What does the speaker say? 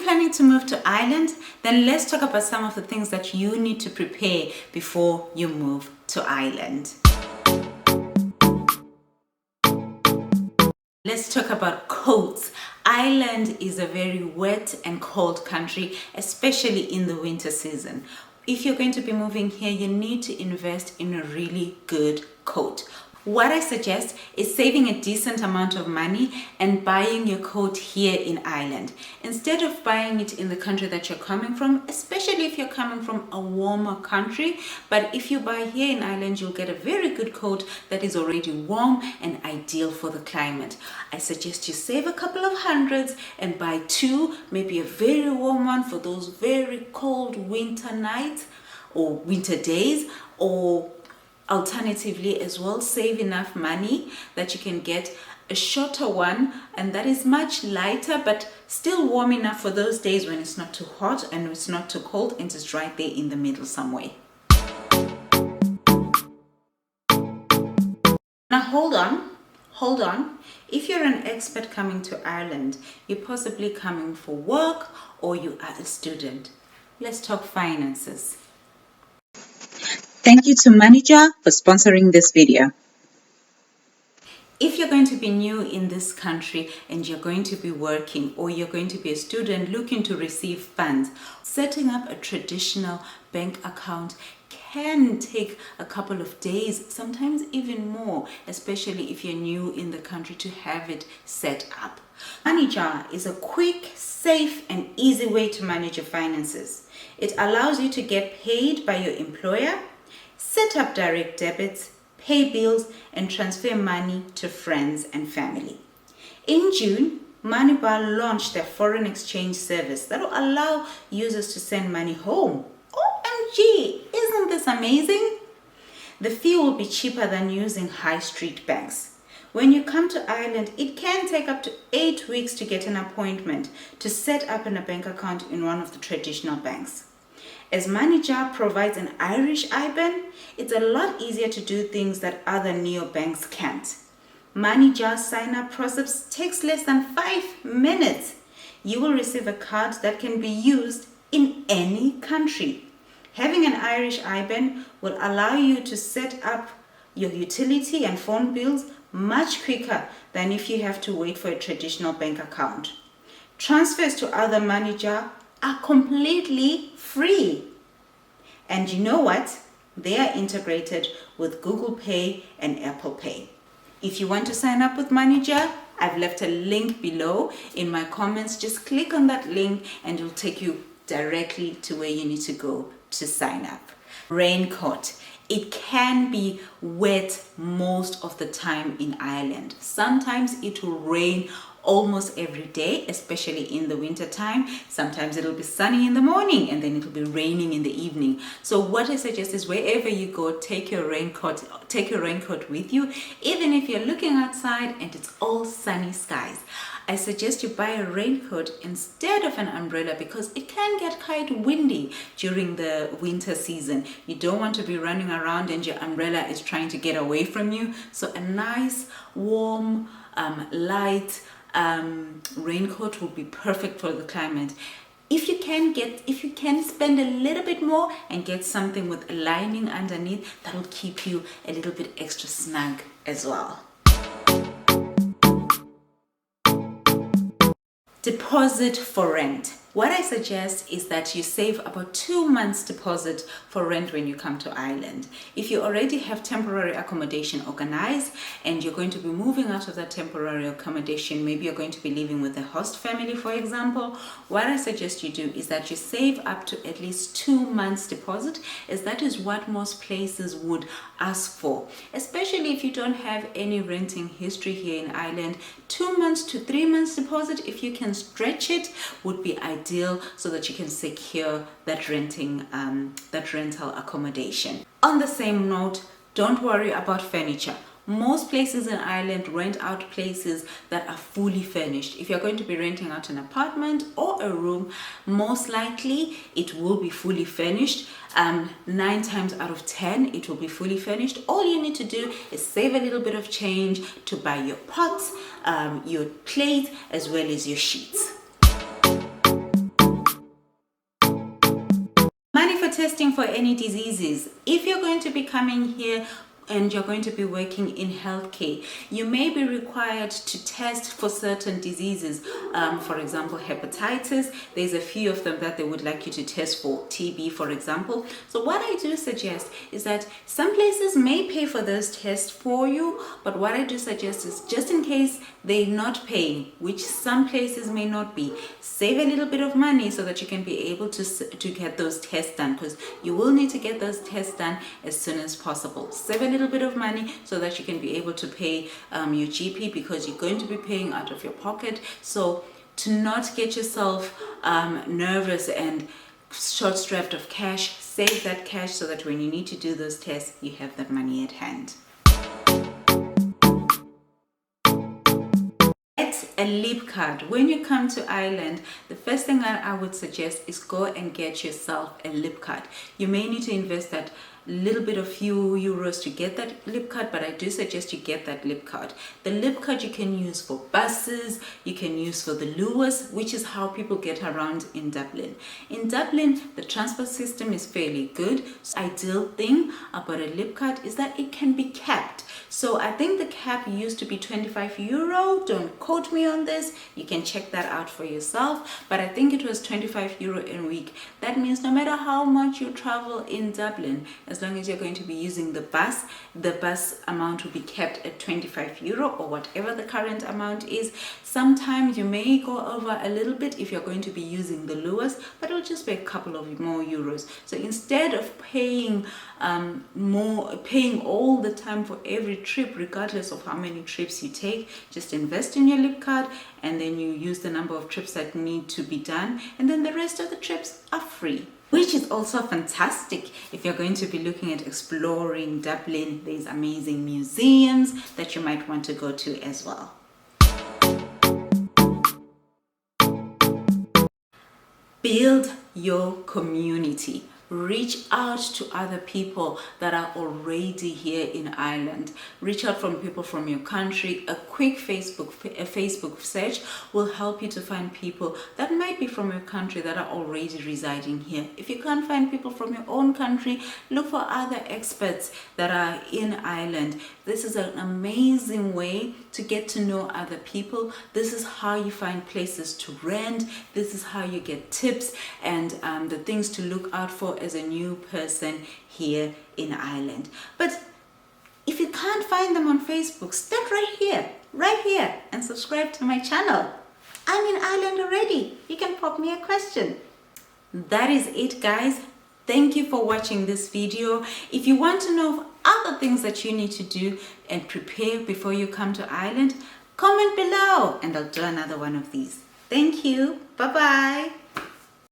planning to move to Ireland? Then let's talk about some of the things that you need to prepare before you move to Ireland. Let's talk about coats. Ireland is a very wet and cold country, especially in the winter season. If you're going to be moving here, you need to invest in a really good coat. What I suggest is saving a decent amount of money and buying your coat here in Ireland instead of buying it in the country that you're coming from, especially if you're coming from a warmer country. But if you buy here in Ireland, you'll get a very good coat that is already warm and ideal for the climate. I suggest you save a couple of hundreds and buy two, maybe a very warm one for those very cold winter nights or winter days, or alternatively as well, save enough money that you can get a shorter one, and that is much lighter but still warm enough for those days when it's not too hot and it's not too cold, and it's right there in the middle somewhere. Now hold on. If you're an expat coming to Ireland, you're possibly coming for work or you are a student. Let's talk finances. Thank you to Manager for sponsoring this video. If you're going to be new in this country and you're going to be working, or you're going to be a student looking to receive funds, setting up a traditional bank account can take a couple of days, sometimes even more, especially if you're new in the country, to have it set up. Manager is a quick, safe, and easy way to manage your finances. It allows you to get paid by your employer, set up direct debits, pay bills, and transfer money to friends and family. In June, Moneybar launched their foreign exchange service that will allow users to send money home. OMG, isn't this amazing? The fee will be cheaper than using high street banks. When you come to Ireland, it can take up to 8 weeks to get an appointment to set up a bank account in one of the traditional banks. As Manager provides an Irish IBAN, it's a lot easier to do things that other neobanks can't. Manager's sign-up process takes less than 5 minutes. You will receive a card that can be used in any country. Having an Irish IBAN will allow you to set up your utility and phone bills much quicker than if you have to wait for a traditional bank account. Transfers to other Manager are completely free. And you know what? They are integrated with Google Pay and Apple Pay. If you want to sign up with Manager, I've left a link below in my comments. Just click on that link and it'll take you directly to where you need to go to sign up. Raincoat. It can be wet most of the time in Ireland. Sometimes it will rain almost every day, especially in the winter time. Sometimes it'll be sunny in the morning and then it'll be raining in the evening. So what I suggest is wherever you go, take your raincoat with you, even if you're looking outside and it's all sunny skies. I suggest you buy a raincoat instead of an umbrella because it can get quite windy during the winter season. You don't want to be running around and your umbrella is trying to get away from you. So a nice, warm, light raincoat will be perfect for the climate. If you can spend a little bit more and get something with a lining underneath, that will keep you a little bit extra snug as well. Deposit for rent. What I suggest is that you save about 2 months deposit for rent when you come to Ireland. If you already have temporary accommodation organized and you're going to be moving out of that temporary accommodation, maybe you're going to be living with a host family, for example, what I suggest you do is that you save up to at least 2 months deposit, as that is what most places would ask for. Especially if you don't have any renting history here in Ireland, 2 months to 3 months deposit, if you can stretch it, would be ideal so that you can secure that rental accommodation. On the same note, don't worry about furniture. Most places in Ireland rent out places that are fully furnished. If you're going to be renting out an apartment or a room, most likely it will be fully furnished. 9 times out of 10 it will be fully furnished. All you need to do is save a little bit of change to buy your pots, your plate, as well as your sheets. testing for any diseases. If you're going to be coming here and you're going to be working in healthcare, you may be required to test for certain diseases. For example, hepatitis. There's a few of them that they would like you to test for. TB, for example. So what I do suggest is that some places may pay for those tests for you, but what I do suggest is, just in case they're not paying, which some places may not be, save a little bit of money so that you can be able to get those tests done, because you will need to get those tests done as soon as possible. Save a little bit of money so that you can be able to pay your GP, because you're going to be paying out of your pocket. So to not get yourself nervous and short-strapped of cash, save that cash so that when you need to do those tests, you have that money at hand. A lip card. When you come to Ireland, the first thing that I would suggest is go and get yourself a lip card. You may need to invest that little bit of few euros to get that lip card, but I do suggest you get that lip card. The lip card you can use for buses, you can use for the Luas, which is how people get around in Dublin. In Dublin, the transport system is fairly good. So the ideal thing about a lip card is that it can be capped. So I think the cap used to be 25 euro. Don't quote me on this. You can check that out for yourself. But I think it was 25 euro a week. That means no matter how much you travel in Dublin, as long as you're going to be using the bus amount will be kept at 25 euro or whatever the current amount is. Sometimes you may go over a little bit if you're going to be using the Luas, but it'll just be a couple of more euros. So instead of paying paying all the time for every trip, regardless of how many trips you take, just invest in your lip card, and then you use the number of trips that need to be done, and then the rest of the trips are free, which is also fantastic if you're going to be looking at exploring Dublin. There's amazing museums that you might want to go to as well. Build your community. Reach out to other people that are already here in Ireland. Reach out from people from your country. A quick Facebook search will help you to find people that might be from your country that are already residing here. If you can't find people from your own country, look for other experts that are in Ireland. This is an amazing way to get to know other people. This is how you find places to rent. This is how you get tips and the things to look out for as a new person here in Ireland. But if you can't find them on Facebook, start right here and subscribe to my channel. I'm in Ireland already. You can pop me a question. That is it, guys. Thank you for watching this video. If you want to know of other things that you need to do and prepare before you come to Ireland, comment below and I'll do another one of these. Thank you. Bye-bye.